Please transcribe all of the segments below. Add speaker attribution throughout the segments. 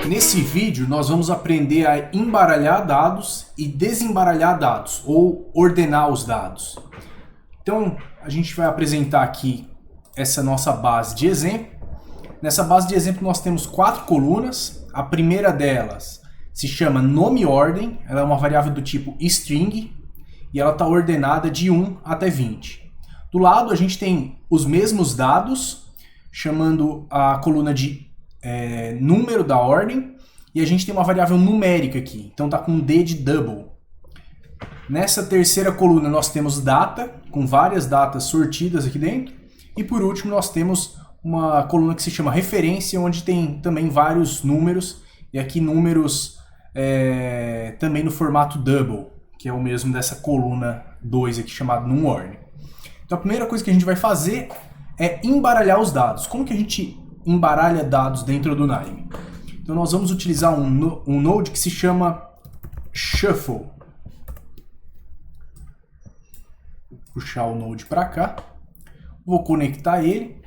Speaker 1: Nesse vídeo nós vamos aprender a embaralhar dados e desembaralhar dados, ou ordenar os dados. Então a gente vai apresentar aqui essa nossa base de exemplo. Nessa base de exemplo nós temos 4 colunas. A primeira delas se chama nome ordem, ela é uma variável do tipo string e ela está ordenada de 1 até 20. Do lado a gente tem os mesmos dados, chamando a coluna de número da ordem, e a gente tem uma variável numérica aqui, então está com D de double. Nessa terceira coluna nós temos data, com várias datas sortidas aqui dentro, e por último nós temos uma coluna que se chama referência, onde tem também vários números, e aqui números também no formato double, que é o mesmo dessa coluna 2 aqui, chamado numOrdem. Então a primeira coisa que a gente vai fazer é embaralhar os dados. Como que a gente embaralha dados dentro do Nime? Então nós vamos utilizar um node que se chama Shuffle. Vou puxar o node para cá, vou conectar ele,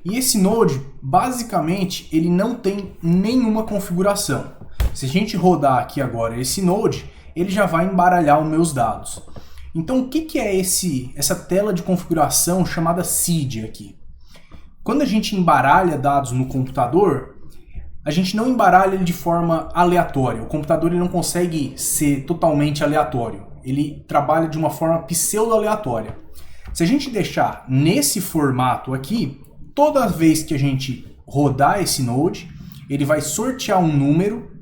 Speaker 1: e esse node, basicamente, ele não tem nenhuma configuração. Se a gente rodar aqui agora esse node, ele já vai embaralhar os meus dados. Então o que é essa tela de configuração chamada seed aqui? Quando a gente embaralha dados no computador, a gente não embaralha ele de forma aleatória. O computador ele não consegue ser totalmente aleatório. Ele trabalha de uma forma pseudo-aleatória. Se a gente deixar nesse formato aqui, toda vez que a gente rodar esse node, ele vai sortear um número,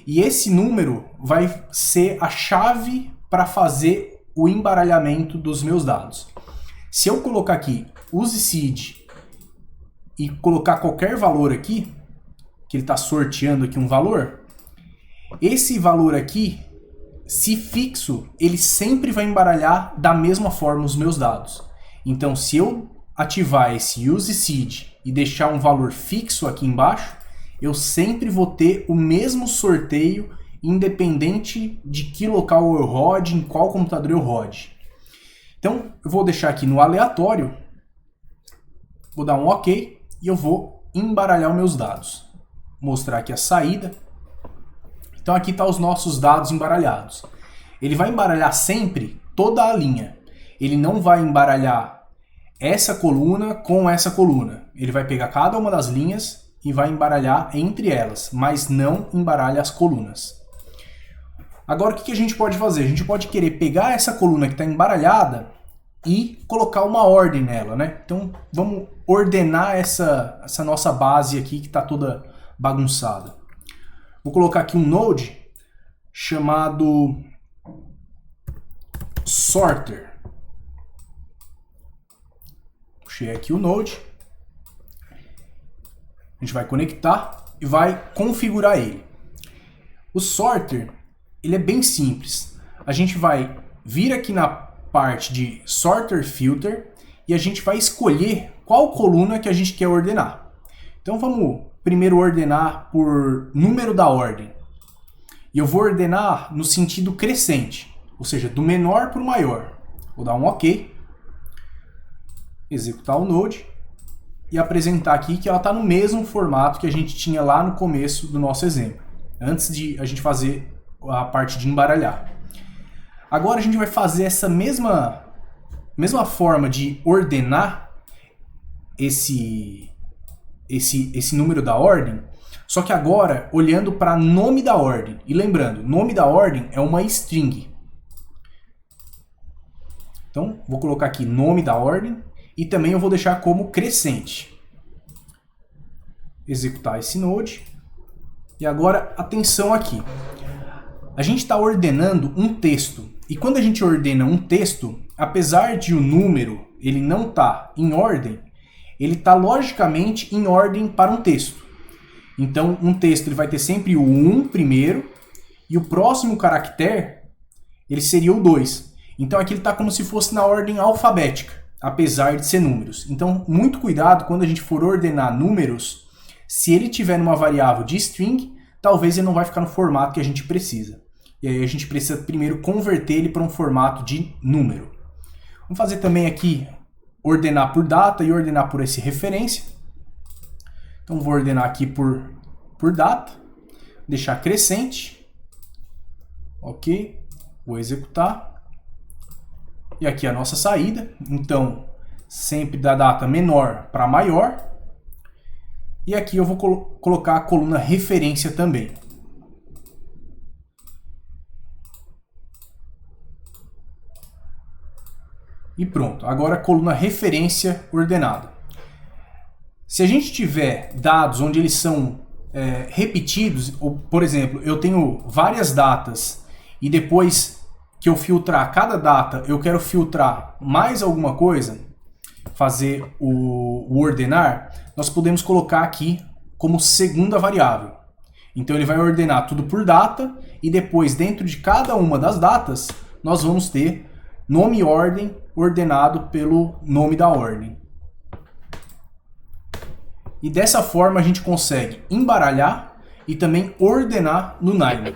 Speaker 1: e esse número vai ser a chave para fazer o embaralhamento dos meus dados. Se eu colocar aqui use seed e colocar qualquer valor aqui, que ele está sorteando aqui um valor, esse valor aqui, se fixo, ele sempre vai embaralhar da mesma forma os meus dados. Então, se eu ativar esse use seed e deixar um valor fixo aqui embaixo, eu sempre vou ter o mesmo sorteio, independente de que local eu rode, em qual computador eu rode. Então, eu vou deixar aqui no aleatório, vou dar um OK, e eu vou embaralhar os meus dados. Vou mostrar aqui a saída. Então aqui estão os nossos dados embaralhados. Ele vai embaralhar sempre toda a linha. Ele não vai embaralhar essa coluna com essa coluna. Ele vai pegar cada uma das linhas e vai embaralhar entre elas, mas não embaralha as colunas. Agora o que a gente pode fazer? A gente pode querer pegar essa coluna que está embaralhada e colocar uma ordem nela, né? Então vamos ordenar essa nossa base aqui que está toda bagunçada. Vou colocar aqui um node chamado Sorter. Puxei aqui o node. A gente vai conectar e vai configurar ele. O Sorter, ele é bem simples. A gente vai vir aqui na parte de Sorter Filter e a gente vai escolher qual coluna que a gente quer ordenar. Então vamos primeiro ordenar por número da ordem. E eu vou ordenar no sentido crescente, ou seja, do menor para o maior. Vou dar um OK, executar o node e apresentar aqui que ela está no mesmo formato que a gente tinha lá no começo do nosso exemplo, antes de a gente fazer a parte de embaralhar. Agora a gente vai fazer essa mesma forma de ordenar esse número da ordem, só que agora olhando para nome da ordem. E lembrando, nome da ordem é uma string. Então vou colocar aqui nome da ordem e também eu vou deixar como crescente. Executar esse node. E agora atenção aqui. A gente está ordenando um texto. E quando a gente ordena um texto, apesar de o número ele não estar em ordem, ele está logicamente em ordem para um texto. Então, um texto ele vai ter sempre o 1 primeiro, e o próximo caractere ele seria o 2. Então aqui ele está como se fosse na ordem alfabética, apesar de ser números. Então, muito cuidado quando a gente for ordenar números, se ele tiver numa variável de string, talvez ele não vai ficar no formato que a gente precisa. E aí a gente precisa primeiro converter ele para um formato de número. Vamos fazer também aqui, ordenar por data e ordenar por esse referência. Então vou ordenar aqui por data. deixar crescente. Ok, vou executar. E aqui a nossa saída. Então, sempre da data menor para maior. E aqui eu vou colocar a coluna referência também. E pronto, agora a coluna referência ordenada. Se a gente tiver dados onde eles são repetidos, ou, por exemplo, eu tenho várias datas e depois que eu filtrar cada data, eu quero filtrar mais alguma coisa, fazer o ordenar, nós podemos colocar aqui como segunda variável. Então ele vai ordenar tudo por data e depois dentro de cada uma das datas nós vamos ter nome e ordem ordenado pelo nome da ordem. E dessa forma a gente consegue embaralhar e também ordenar no Nylon.